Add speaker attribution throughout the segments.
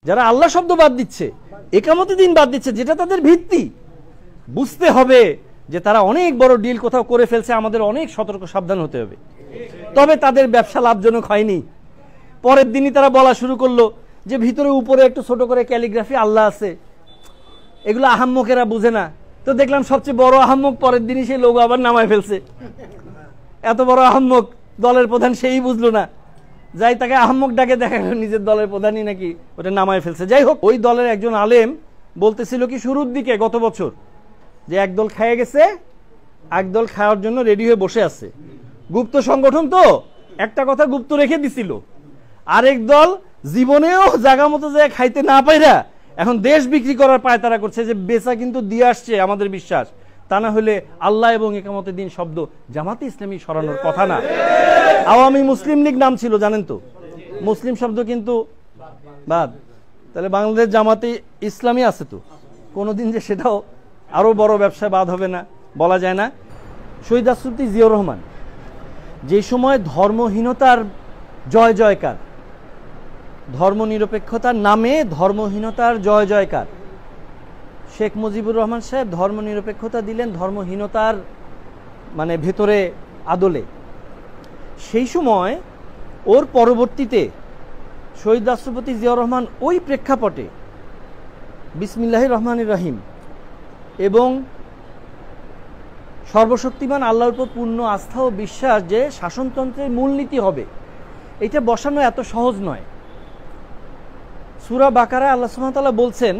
Speaker 1: যারা আল্লাহ শব্দ বাদ দিচ্ছে, একামতে দিন বাদ দিচ্ছে, যেটা তাদের ভিত্তি, বুঝতে হবে যে তারা অনেক বড় ডিল কোথাও করে ফেলছে, আমাদের অনেক সতর্ক সাবধান হতে হবে। তবে তাদের ব্যবসা লাভজনক হয়নি। পরের দিনই তারা বলা শুরু করলো যে ভিতরে উপরে একটু ছোট করে ক্যালিগ্রাফি আল্লাহ আছে, এগুলো আহাম্মকেরা বুঝে না। তো দেখলাম সবচেয়ে বড় আহাম্মক পরের দিনই সেই লোগো আবার নামায় ফেলছে। এত বড় আহাম্মক দলের প্রধান, সেই বুঝলো না, যাই তাকে আহাম্মক ডাকে, দেখা গেল নিজের দলের প্রধানই নাকি ওটা নামায় ফেলছে। যাই হোক, ওই দলের একজন আলেম বলতেছিল কি শুরুর দিকে গত বছর যে একদল খেয়ে গেছে, একদল খাওয়ার জন্য রেডি হয়ে বসে আছে। গুপ্ত সংগঠন তো একটা কথা গুপ্ত রেখে দিছিল, আরেক দল জীবনেও জায়গা মতো যায় খাইতে না পাইরা এখন দেশ বিক্রি করার পায়তারা করছে যে বেচা কিন্তু দিয়ে আসছে আমাদের বিশ্বাস, তা না হলে আল্লাহ এবং একামতের দিন শব্দ জামাতে ইসলামী সরানোর কথা না। আওয়ামী মুসলিম লীগ নাম ছিল জানেন তো, মুসলিম শব্দ কিন্তু বাদ। তাহলে বাংলাদেশ জামাতে ইসলামী আছে তো, কোনোদিন যে সেটাও আরো বড় ব্যবসায় বাদ হবে না বলা যায় না। শহীদ রাষ্ট্রপতি জিয়াউর রহমান যে সময় ধর্মহীনতার জয় জয়কার, ধর্মনিরপেক্ষতার নামে ধর্মহীনতার জয় জয়কার, শেখ মুজিবুর রহমান সাহেব ধর্মনিরপেক্ষতা দিলেন ধর্মহীনতার মানে ভেতরে আদলে। সেই সময় ওর পরবর্তীতে শহীদ রাষ্ট্রপতি জিয়াউর রহমান ওই প্রেক্ষাপটে বিসমিল্লাহির রহমানির রহিম এবং সর্বশক্তিমান আল্লাহর উপর পূর্ণ আস্থা ও বিশ্বাস যে শাসনতন্ত্রের মূলনীতি হবে, এটা বসানো এত সহজ নয়। সূরা বাকারায় আল্লাহ সুবহানাহু ওয়া তাআলা বলছেন,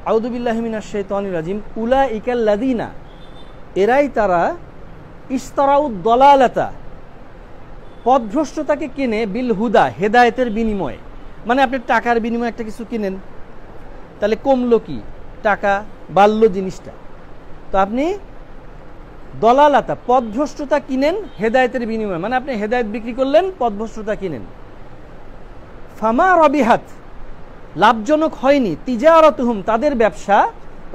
Speaker 1: আউযু বিল্লাহি মিনাশ শাইতানির রাজিম, উলাইকাল লাযিনা, এরাই তারা, ইশতারাউদ দালালাতা, পথভ্রষ্টতাকে কিনে, বিল হুদা, হেদায়েতের বিনিময়ে। মানে আপনি টাকার বিনিময়ে একটা কিছু কিনেন, তাহলে কমলো কি? টাকা, বাড়লো জিনিসটা। তো আপনি দলালাতা, পথভ্রষ্টতা কিনেন হেদায়েতের বিনিময়ে, মানে আপনি হেদায়েত বিক্রি করলেন, পথভ্রষ্টতা কিনেন। ফামা রবিহাত, লাভজনক হয়নি, তিজারাতুহুম, তাদের ব্যবসা,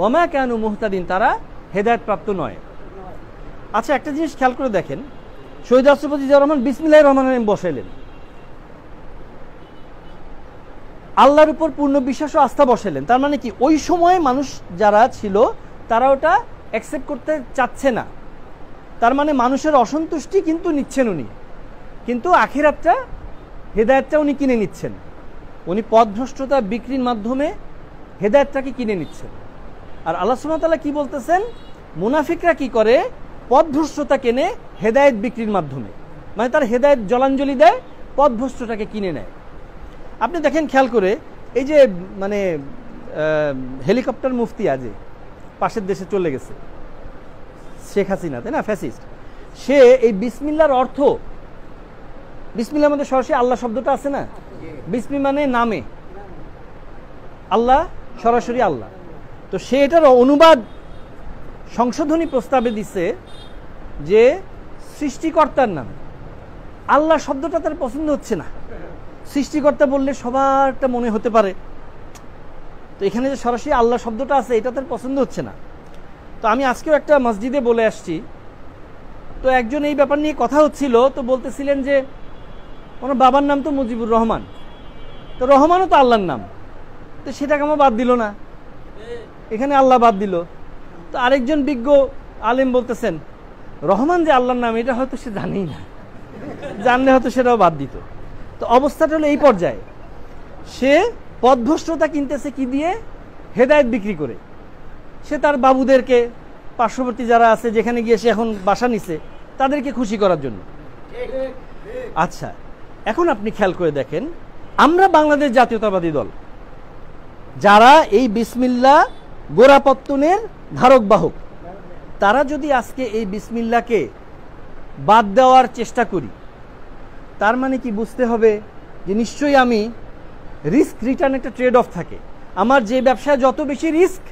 Speaker 1: ওমা কানু মুহতাদিন, তারা হেদায়েত প্রাপ্ত নয়। আচ্ছা, একটা জিনিস খেয়াল করে দেখেন, শহীদ রাষ্ট্রপতি জিয়াউর রহমান বিসমিল্লাহির রহমানির রহিম বসাইলেন, আল্লাহর উপর পূর্ণ বিশ্বাস ও আস্থা বসাইলেন। তার মানে কি, ওই সময়ে মানুষ যারা ছিল তারা ওটা অ্যাকসেপ্ট করতে চাচ্ছে না। তার মানে মানুষের অসন্তুষ্টি কিন্তু নিচ্ছেন উনি, কিন্তু আখিরাতটা, হেদায়েতটা উনি কিনে নিচ্ছেন। উনি পথভ্রষ্টতা বিক্রির মাধ্যমে হেদায়েতটাকে কিনে নিচ্ছেন। আর আল্লাহ সুবহানাহু ওয়া তাআলা কি বলতেছেন, মুনাফিকরা কি করে, পথভ্রষ্টতা কেনে হেদায়েত বিক্রির মাধ্যমে, মানে তার হেদায়েত জলাঞ্জলি দেয়, পথভ্রষ্টটাকে কিনে নেয়। আপনি দেখেন খেয়াল করে, এই যে মানে হেলিকপ্টার মুফতি আজ পাশের দেশে চলে গেছে, শেখ হাসিনা, তাই না, ফ্যাসিস্ট, সে এই বিসমিল্লার অর্থ, বিসমিল্লার মধ্যে সরাসরি আল্লাহ শব্দটা আছে না, বিসমি মানে নামে, আল্লাহ সরাসরি আল্লাহ। তো সে এটার অনুবাদ সংশোধনী প্রস্তাবে দিছে যে সৃষ্টিকর্তার নাম, আল্লাহ শব্দটা তার পছন্দ হচ্ছে না। সৃষ্টিকর্তা বললে সবারটা মনে হতে পারে, তো এখানে যে সরাসরি আল্লাহ শব্দটা আছে এটা তার পছন্দ হচ্ছে না। তো আমি আজকেও একটা মসজিদে বলে আসছি, তো একজন এই ব্যাপার নিয়ে কথা হচ্ছিল, তো বলতেছিলেন যে ওনার বাবার নাম তো মুজিবুর রহমান, তো রহমানও তো আল্লাহর নাম, তো সেটাকে আমার বাদ দিল না, এখানে আল্লাহ বাদ দিল। তো আরেকজন বিজ্ঞ আলেম বলতেছেন রহমান যে আল্লাহর নাম এটা হয়তো সে জানেই না, জানলে হয়তো সেটাও বাদ দিত। তো অবস্থাটা হলো এই পর্যায়ে, সে পথভ্রষ্টতা কিনতেছে কি দিয়ে, হেদায়েত বিক্রি করে। সে তার বাবুদেরকে, পার্শ্ববর্তী যারা আছে যেখানে গিয়ে সে এখন বাসা নিছে, তাদেরকে খুশি করার জন্য। আচ্ছা, এখন আপনি খেয়াল করে দেখেন, আমরা বাংলাদেশ জাতীয়তাবাদী দল যারা এই বিসমিল্লাহ গোড়াপত্তনের ধারক বাহক, তারা যদি আজকে এই বিসমিল্লাহকে বাদ দেওয়ার চেষ্টা করি, তার মানে কি বুঝতে হবে যে নিশ্চয়ই আমি রিস্ক রিটার্ন একটা ট্রেড অফ থাকে। আমার যে ব্যবসায় যত বেশি রিস্ক,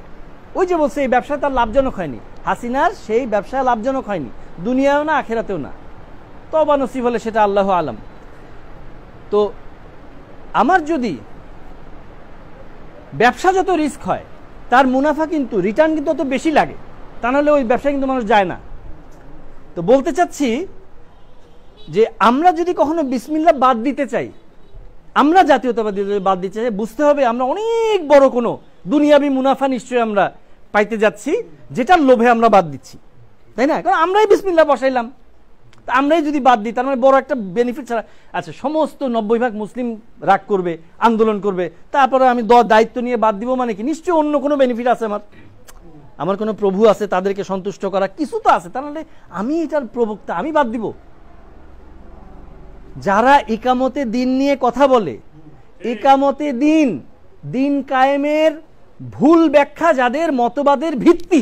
Speaker 1: ওই যে বলছে এই ব্যবসা তার লাভজনক হয়নি, হাসিনার সেই ব্যবসা লাভজনক হয়নি, দুনিয়াও না আখেরাতেও না, তওবা নসিব হলে সেটা আল্লাহ আলাম। তো আমার যদি ব্যবসা যত রিস্ক হয়, তার মুনাফা কিন্তু, রিটার্ন কিন্তু তত বেশি লাগে, তা নাহলে ওই ব্যবসায় কিন্তু মানুষ যায় না। তো বলতে চাচ্ছি যে আমরা যদি কখনো বিসমিল্লাহ বাদ দিতে চাই, আমরা জাতীয়তাবাদী বাদ দিতে চাই, বুঝতে হবে আমরা অনেক বড় কোনো দুনিয়াবি মুনাফা নিশ্চয়ই আমরা পাইতে যাচ্ছি, যেটার লোভে আমরা বাদ দিচ্ছি, তাই না? কারণ আমরাই বিসমিল্লাহ বসাইলাম, আমরাই যদি বাদ দিই তার মানে বড় একটা বেনিফিট ছাড়া। আচ্ছা, সমস্ত 90% মুসলিম রাগ করবে, আন্দোলন করবে, তারপরে আমি দায়িত্ব নিয়ে বাদ দিব মানে কি? নিশ্চয়ই অন্য কোনো বেনিফিট আছে, আমার কোনো প্রভু আছে, তাদেরকে সন্তুষ্ট করা কিছু তো আছে, তাহলে আমি এটার প্রবক্তা, আমি বাদ দিব? যারা ইকামতে দিন নিয়ে কথা বলে, ইকামতে দিন কায়েমের ভুল ব্যাখ্যা, যাদের মতবাদের ভিত্তি,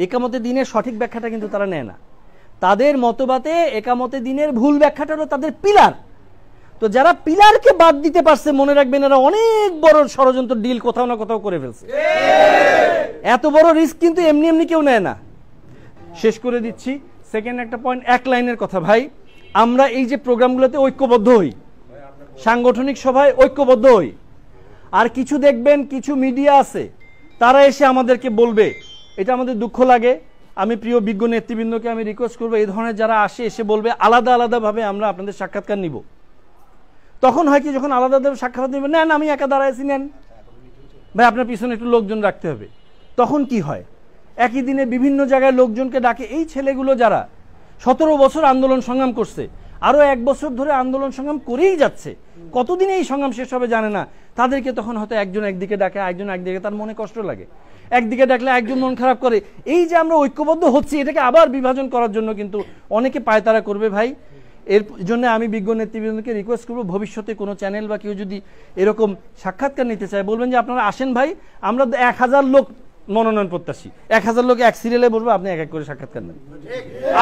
Speaker 1: ইকামতে দিনের সঠিক ব্যাখ্যাটা কিন্তু তারা নেয় না। তাদের মতবাদে একামতে দিনের ভুল ব্যাখ্যাটা হলো তাদের পিলার। তো যারা পিলারকে বাদ দিতে পারছে, মনে রাখবেন এরা অনেক বড় ষড়যন্ত্র ডিল কোথাও না কোথাও করে ফেলছে। এত বড় রিস্ক কিন্তু এমনি এমনি কেউ নেয় না। শেষ করে দিচ্ছি সেকেন্ড একটা পয়েন্ট, এক লাইনের কথা ভাই। আমরা এই যে প্রোগ্রামগুলোতে ঐক্যবদ্ধ হই, সাংগঠনিক সভায় ঐক্যবদ্ধ হই, আর কিছু দেখবেন কিছু মিডিয়া আছে তারা এসে আমাদেরকে বলবে, এটা আমাদের দুঃখ লাগে। আমি প্রিয় বিজ্ঞ নেতৃবৃন্দকে আমি রিকোয়েস্ট করবো, এই ধরনের যারা আসে এসে বলবে আলাদা আলাদাভাবে আমরা আপনাদের সাক্ষাৎকার নিব। তখন হয় কি, যখন আলাদা আলাদা সাক্ষাৎকার নিবেন, নেন আমি একা দাঁড়াইছি, নেন ভাই, আপনার পিছনে একটু লোকজন রাখতে হবে। তখন কি হয়, একই দিনে বিভিন্ন জায়গায় লোকজনকে ডাকে। এই ছেলেগুলো যারা 17 বছর আন্দোলন সংগ্রাম করছে, আরো 1 বছর ধরে আন্দোলন সংগ্রাম করেই যাচ্ছে, কতদিনে এই সংগ্রাম শেষ হবে জানে না, তাদেরকে তখন হয়তো একজন একদিকে ডাকে, একজন একদিকে, তার মনে কষ্ট লাগে। একদিকে ডাকলে একজন মন খারাপ করে। এই যে আমরা ঐক্যবদ্ধ হচ্ছি, এটাকে আবার বিভাজন করার জন্য কিন্তু অনেকে পায়তারা করবে ভাই। এর জন্য আমি বিজ্ঞ নেতৃবৃন্দকে রিকোয়েস্ট করবো, ভবিষ্যতে কোনো চ্যানেল বা কেউ যদি এরকম সাক্ষাৎকার নিতে চায়, বলবেন যে আপনারা আসেন ভাই, আমরা 1000 লোক মনোনয়ন প্রত্যাশী, 1000 লোক এক সিরিয়ালে বলবো, আপনি এক এক করে সাক্ষাৎকার নেন।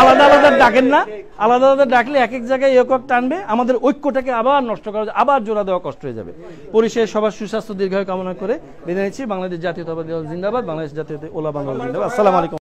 Speaker 1: আলাদা আলাদা ডাকেন না, আলাদা আলাদা ডাকলে এক এক জায়গায় একক টানবে, আমাদের ঐক্যটাকে আবার নষ্ট করা, আবার জোড়া দেওয়া কষ্ট হয়ে যাবে। পরিশেষে সবার সুস্বাস্থ্য দীর্ঘায়ু কামনা করে বিদায় নিচ্ছি। বাংলাদেশ জাতীয়তাবাদী দল জিন্দাবাদ, বাংলাদেশ জাতীয়তাবাদী ওলামা দল জিন্দাবাদ। আসসালামু আলাইকুম।